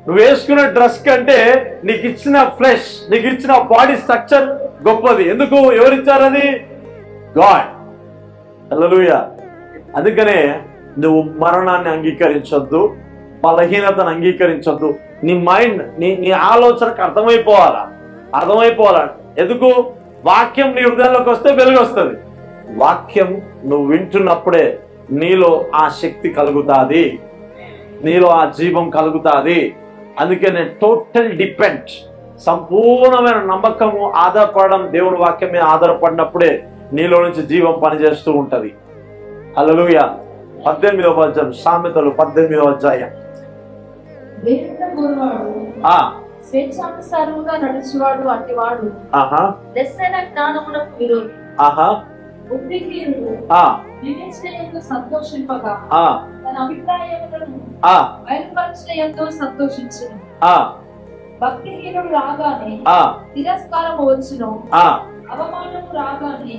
నువ్వు వేసుకున్న డ్రెస్ కంటే నీకు ఇచ్చిన ఫ్లెష్, నీకు ఇచ్చిన బాడీ స్ట్రక్చర్ గొప్పది. ఎందుకు? ఎవరిచ్చారు అది? గాడ్. హల్లెలూయా. అందుకనే నువ్వు మరణాన్ని అంగీకరించొద్దు, బలహీనతను అంగీకరించొద్దు. నీ మైండ్, నీ ఆలోచనకు అర్థమైపోవాలా. ఎందుకు? వాక్యం నీ హృదయంలోకి వస్తే వెలుగు వస్తుంది. వాక్యం నువ్వు వింటున్నప్పుడే నీలో ఆ శక్తి కలుగుతాది, నీలో ఆ జీవం కలుగుతాది. అందుకనే టోటల్ డిపెండ్, సంపూర్ణమైన నమ్మకము, ఆధారపడడం దేవుని వాక్యం మీద ఆధారపడినప్పుడే నీలో నుంచి జీవం పనిచేస్తూ ఉంటది. హల్లెలూయా. 18వ అధ్యాయం, సామెతలు 18వ అధ్యాయం. స్వేచ్ఛానుసారంగా నడుచువాడు అట్టివాడు లెస్సైన జ్ఞానమునకు విరోధి. బుద్ధిహీనుడు వివేచనయందు సంతోషింపగా తన అభిప్రాయములను బయలుపరచయందు సంతోషించును. భక్తిహీనుడు రాగానే తిరస్కారము వచ్చును, అవమానము రాగానే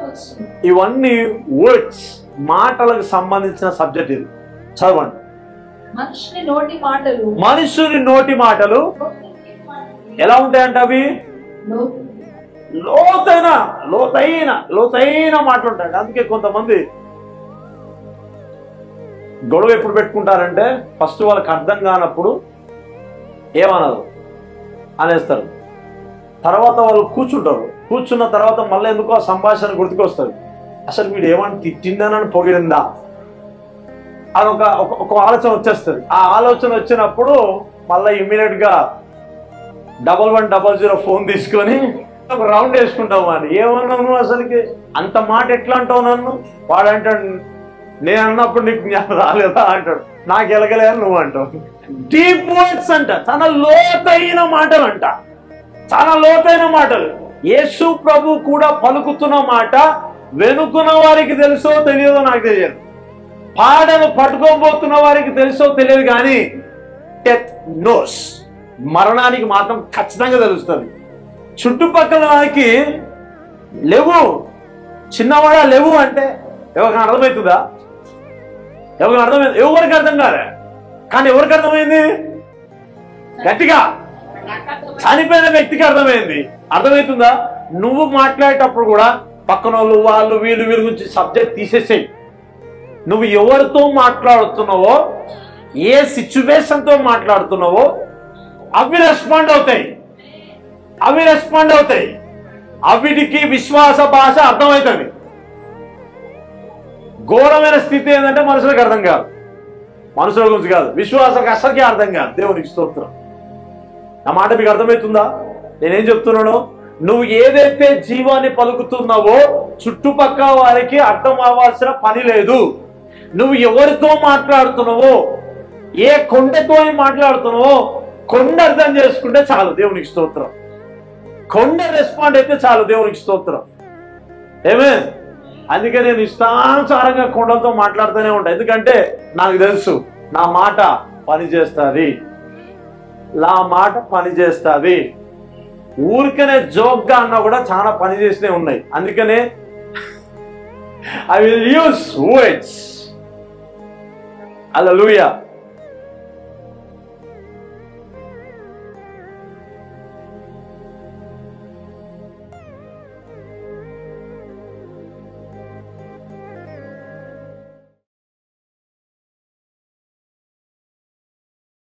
వచ్చును. ఇవన్నీ వర్డ్స్, మాటలకు సంబంధించిన సబ్జెక్ట్. ఇది చదవండి. మనుషుని నోటి మాటలు ఎలా ఉంటాయంట? అవి లోతైన మాటలు ఉంటాయి. అందుకే కొంతమంది గొడవ ఎప్పుడు పెట్టుకుంటారంటే, ఫస్ట్ వాళ్ళకి అర్థం కానప్పుడు ఏమనదు అనేస్తారు. తర్వాత వాళ్ళు కూర్చున్న తర్వాత మళ్ళీ ఎందుకో ఆ సంభాషణ గుర్తుకొస్తుంది. అసలు వీడు ఏమని తిట్టిందని పొగిడిందా అది ఒక ఆలోచన వచ్చేస్తుంది. ఆ ఆలోచన వచ్చినప్పుడు మళ్ళీ ఇమ్మీడియట్ గా 1100 ఫోన్ తీసుకొని ఒక రౌండ్ వేసుకుంటావు. అని ఏమన్నావు నువ్వు? అసలుకి అంత మాట ఎట్లా అంటావు నన్ను? వాడంటాడు, నేను అన్నప్పుడు నీకు జ్ఞానం రాలేదా అంటాడు. నాకు ఎలగలేదని నువ్వు అంటావు. డీప్ వర్డ్స్ అంట, చాలా లోతైన మాటలు అంట, చాలా లోతైన మాటలు. యేసు ప్రభు కూడా పలుకుతున్న మాట వెనుకున్న వారికి తెలుసో తెలియదో నాకు తెలియదు, పాడను పట్టుకోబోతున్న వారికి తెలుసో తెలియదు, కానీ డెత్ నోస్, మరణానికి మాత్రం ఖచ్చితంగా తెలుస్తుంది. చుట్టుపక్కల వారికి లేవు, చిన్నవాడా లేవు అంటే ఎవరికి అర్థమవుతుందా? ఎవరికి అర్థం కాలే, కానీ ఎవరికి అర్థమైంది? గట్టిగా చనిపోయిన వ్యక్తికి అర్థమైంది. అర్థమవుతుందా? నువ్వు మాట్లాడేటప్పుడు కూడా పక్కన వాళ్ళు వీళ్ళు గురించి సబ్జెక్ట్ తీసేసేయి. నువ్వు ఎవరితో మాట్లాడుతున్నావో, ఏ సిచ్యువేషన్తో మాట్లాడుతున్నావో అవి రెస్పాండ్ అవుతాయి. అవిటికి విశ్వాస భాష అర్థమవుతుంది. ఘోరమైన స్థితి ఏంటంటే మనుషులకు అర్థం కాదు, మనుషుల గురించి కాదు, విశ్వాసకు అసలుకే అర్థం కాదు. దేవునికి స్తోత్రం. నా మాట మీకు అర్థమవుతుందా? నేనేం చెప్తున్నాను? నువ్వు ఏదైతే జీవాన్ని పలుకుతున్నావో చుట్టుపక్కల వారికి అర్థం అవ్వాల్సిన పని లేదు. నువ్వు ఎవరితో మాట్లాడుతున్నావో, ఏ కొండతో మాట్లాడుతున్నావో కొండ అర్థం చేసుకుంటే చాలు. దేవునికి స్తోత్రం. కొండ రెస్పాండ్ అయితే చాలు. దేవునికి స్తోత్రం. ఏమే? అందుకే నేను ఇష్టానుసారంగా కొండలతో మాట్లాడుతూనే ఉంటాను. ఎందుకంటే నాకు తెలుసు నా మాట పనిచేస్తుంది. ఊరికనే జోక్గా అన్నా కూడా చాలా పని చేసినే ఉన్నాయి. అందుకనే I will use words. Hallelujah.